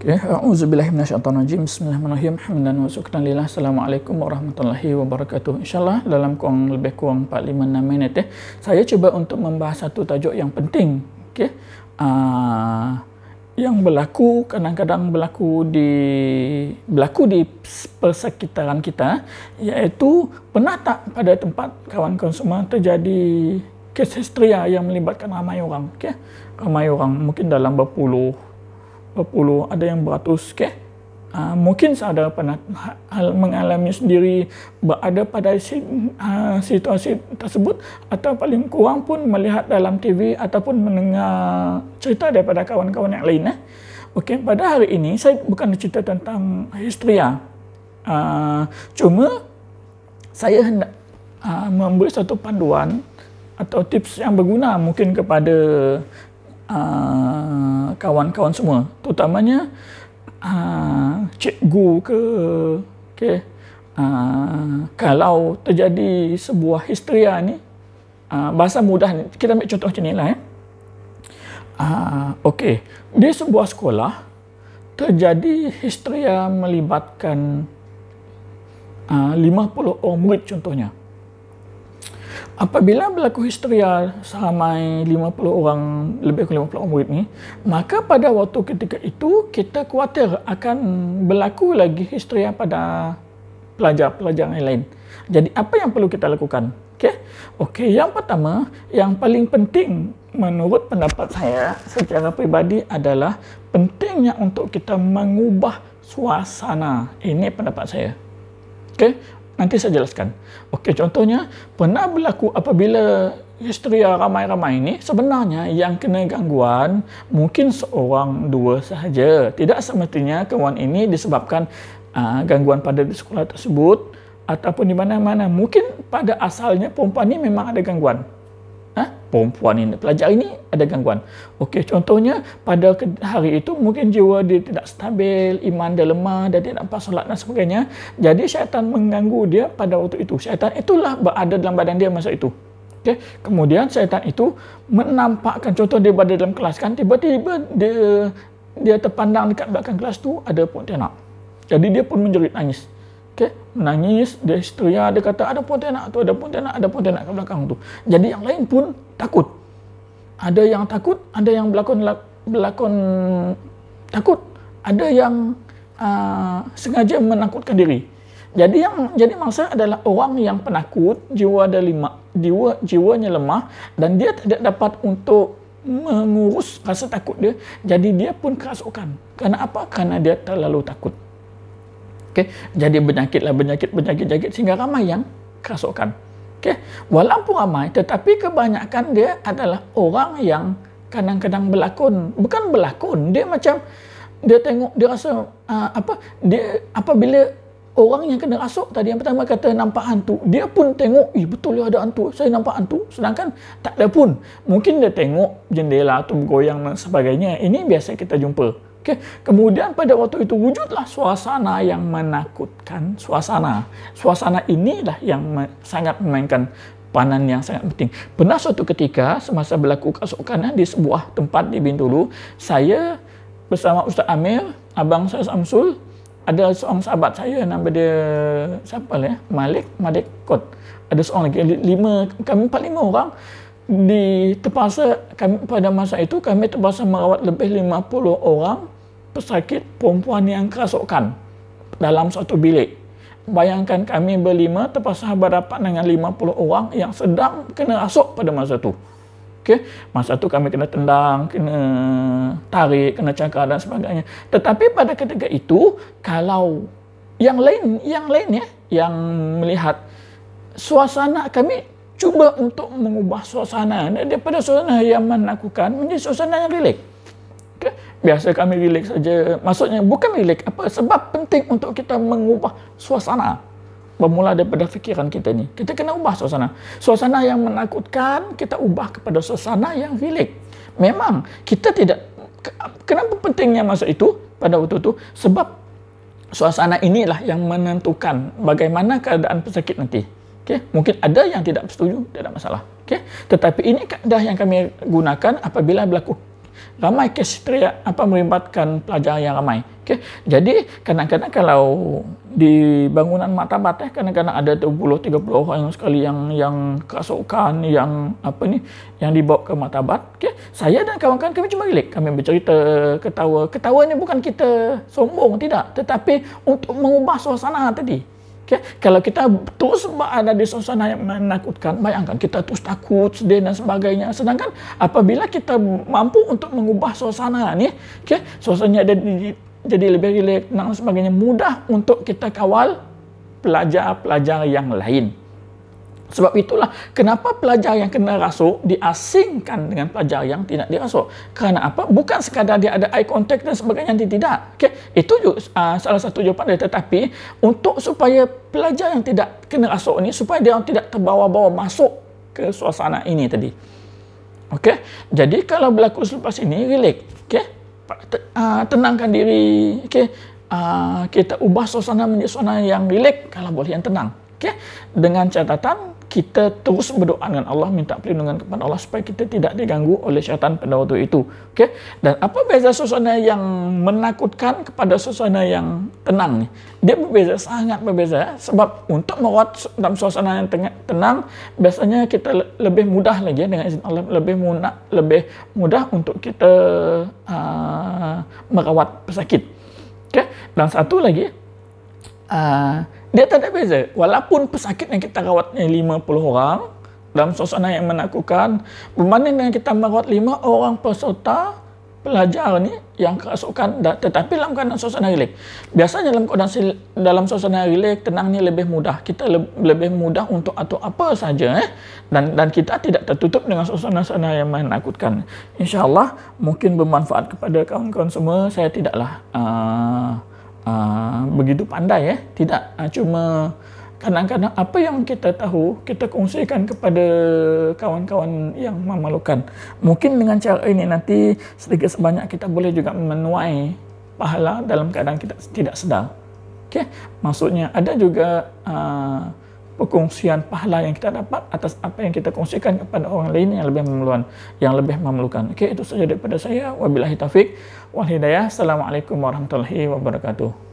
Okay. A'udzubillahiminasyaitonirrajim. Bismillahirrahmanirrahim. Hamdan wa syukran lillah. Assalamualaikum warahmatullahi wabarakatuh. InsyaAllah dalam lebih kurang 4-5-6 minit saya cuba untuk membahas satu tajuk yang penting. Okay. Yang kadang-kadang berlaku di persekitaran kita, iaitu pernah tak pada tempat kawan-kawan semua terjadi kes histeria yang melibatkan ramai orang. Okay. Ramai orang, mungkin dalam berpuluh, ada yang beratus. Okay. Mungkin saudara pernah mengalami sendiri, berada pada situasi tersebut, atau paling kurang pun melihat dalam TV ataupun mendengar cerita daripada kawan-kawan yang lain. Okay. Pada hari ini saya bukan cerita tentang histeria, cuma saya hendak memberi satu panduan atau tips yang berguna mungkin kepada kawan-kawan semua, terutamanya cikgu kalau terjadi sebuah histeria ni, bahasa mudah kita ambil contoh macam ni lah. Okey, di sebuah sekolah terjadi histeria melibatkan 50 orang murid contohnya. Apabila berlaku histeria seramai 50 orang, lebih kurang 50 orang murid ni, maka pada waktu ketika itu kita khawatir akan berlaku lagi histeria pada pelajar-pelajar yang lain. Jadi apa yang perlu kita lakukan? Okey, yang pertama, yang paling penting menurut pendapat saya secara peribadi adalah pentingnya untuk kita mengubah suasana. Ini pendapat saya. Okey. Nanti saya jelaskan. Okey, contohnya pernah berlaku apabila histeria ramai-ramai ini, sebenarnya yang kena gangguan mungkin seorang dua sahaja. Tidak semestinya gangguan ini disebabkan gangguan pada di sekolah tersebut ataupun di mana-mana. Mungkin pada asalnya perempuan ini memang ada gangguan. Perempuan ini, pelajar ini ada gangguan. Okey, contohnya pada hari itu mungkin jiwa dia tidak stabil, iman dia lemah, dia tidak dapat solat dan sebagainya. Jadi syaitan mengganggu dia pada waktu itu. Syaitan itulah berada dalam badan dia masa itu. Okey, kemudian syaitan itu menampakkan, contoh dia berada dalam kelas kan, tiba-tiba dia terpandang dekat belakang kelas tu ada pontianak. Jadi dia pun menjerit nangis. Okay. Menangis, dia histeria, dia kata ada pontianak tu, ada pontianak kat belakang tu. Jadi yang lain pun takut. Ada yang takut, ada yang berlakon takut, ada yang sengaja menakutkan diri. Jadi yang jadi masalah adalah orang yang penakut, jiwanya lemah dan dia tidak dapat untuk mengurus rasa takut dia. Jadi dia pun kerasukan. Kerana apa? Kerana dia terlalu takut. Okay. Jadi berjangkit sehingga ramai yang kerasukan. Okay. Walaupun ramai, tetapi kebanyakan dia adalah orang yang kadang-kadang bukan berlakon, dia macam dia tengok, dia rasa apabila orang yang kena rasuk tadi yang pertama kata nampak hantu, dia pun tengok, betul ada hantu, saya nampak hantu, sedangkan tak ada pun. Mungkin dia tengok jendela tu bergoyang dan sebagainya. Ini biasa kita jumpa. Okay. Kemudian pada waktu itu wujudlah suasana yang menakutkan. Suasana inilah yang sangat memainkan peranan yang sangat penting. Pernah suatu ketika semasa berlaku kerasukan di sebuah tempat di Bintulu, saya bersama Ustaz Amir, abang saya Samsul, ada seorang sahabat saya nama dia siapa lah, Malik Kot. Ada seorang lagi, kami 4-5 orang pada masa itu kami terpaksa merawat lebih 50 orang pesakit perempuan yang kerasukan dalam satu bilik. Bayangkan kami berlima terpaksa berhadapan dengan 50 orang yang sedang kena rasuk pada masa itu. Okay. Masa itu kami kena tendang, kena tarik, kena cakar dan sebagainya. Tetapi pada ketika itu, kalau yang lain yang melihat suasana, kami cuba untuk mengubah suasana daripada suasana yang menakutkan menjadi suasana yang rileks. Okay. Biasa kami rileks saja. Maksudnya bukan rileks, sebab penting untuk kita mengubah suasana. Bermula daripada fikiran kita ni. Kita kena ubah suasana. Suasana yang menakutkan, kita ubah kepada suasana yang rileks. Memang kita tidak, kenapa pentingnya masa itu, pada waktu itu? Sebab suasana inilah yang menentukan bagaimana keadaan pesakit nanti. Okay. Mungkin ada yang tidak setuju, tidak ada masalah. Okay. Tetapi ini kaedah yang kami gunakan apabila berlaku ramai kes melibatkan pelajar yang ramai. Okay. Jadi kadang-kadang kalau di bangunan martabat kadang-kadang ada 20-30 orang sekali yang kerasukan, yang yang dibawa ke martabat. Okay. Saya dan kawan-kawan kami cuma relax, kami bercerita, ketawa. Ketawa ni bukan kita sombong, tidak, tetapi untuk mengubah suasana tadi. Okay. Kalau kita terus berada di suasana yang menakutkan, bayangkan kita terus takut, sedih dan sebagainya. Sedangkan apabila kita mampu untuk mengubah suasana ni, okay, suasananya jadi lebih rileks, tenang dan sebagainya, mudah untuk kita kawal pelajar-pelajar yang lain. Sebab itulah kenapa pelajar yang kena rasuk diasingkan dengan pelajar yang tidak dirasuk. Kerana apa? Bukan sekadar dia ada eye contact dan sebagainya, tidak. Okay? Itu juga salah satu jawapan dia. Tetapi untuk supaya pelajar yang tidak kena rasuk ni, supaya dia tidak terbawa-bawa masuk ke suasana ini tadi. Okay? Jadi kalau berlaku selepas ini, relax. Okay? Tenangkan diri. Okay? Kita ubah suasana menjadi suasana yang relax, kalau boleh yang tenang. Okay? Dengan catatan kita terus berdoa dengan Allah, minta perlindungan kepada Allah supaya kita tidak diganggu oleh syaitan pada waktu itu. Okay? Dan apa beza suasana yang menakutkan kepada suasana yang tenang ni? Dia berbeza, sangat berbeza. Sebab untuk merawat dalam suasana yang tenang, biasanya kita lebih mudah lagi dengan izin Allah, lebih mudah untuk kita merawat pesakit. Okay? Dan satu lagi, dia tak ada beza. Walaupun pesakit yang kita rawatnya 50 orang dalam suasana yang menakutkan, berbanding dengan kita merawat 5 orang peserta pelajar ni yang kerasukan, tetapi dalam keadaan suasana rileks. Biasanya dalam suasana rileks, tenang ni lebih mudah. Kita lebih mudah untuk atur apa saja, dan kita tidak tertutup dengan suasana-suasana yang menakutkan. InsyaAllah mungkin bermanfaat kepada kawan-kawan semua. Saya tidaklah begitu pandai, tidak, cuma kadang-kadang apa yang kita tahu kita kongsikan kepada kawan-kawan yang memerlukan. Mungkin dengan cara ini nanti sedikit sebanyak kita boleh juga menuai pahala dalam keadaan kita tidak sedar. Okay? Maksudnya ada juga perkongsian pahala yang kita dapat atas apa yang kita kongsikan kepada orang lain yang lebih memerlukan. Okay, itu saja daripada saya. Wabillahi taufik wal hidayah. Assalamualaikum warahmatullahi wabarakatuh.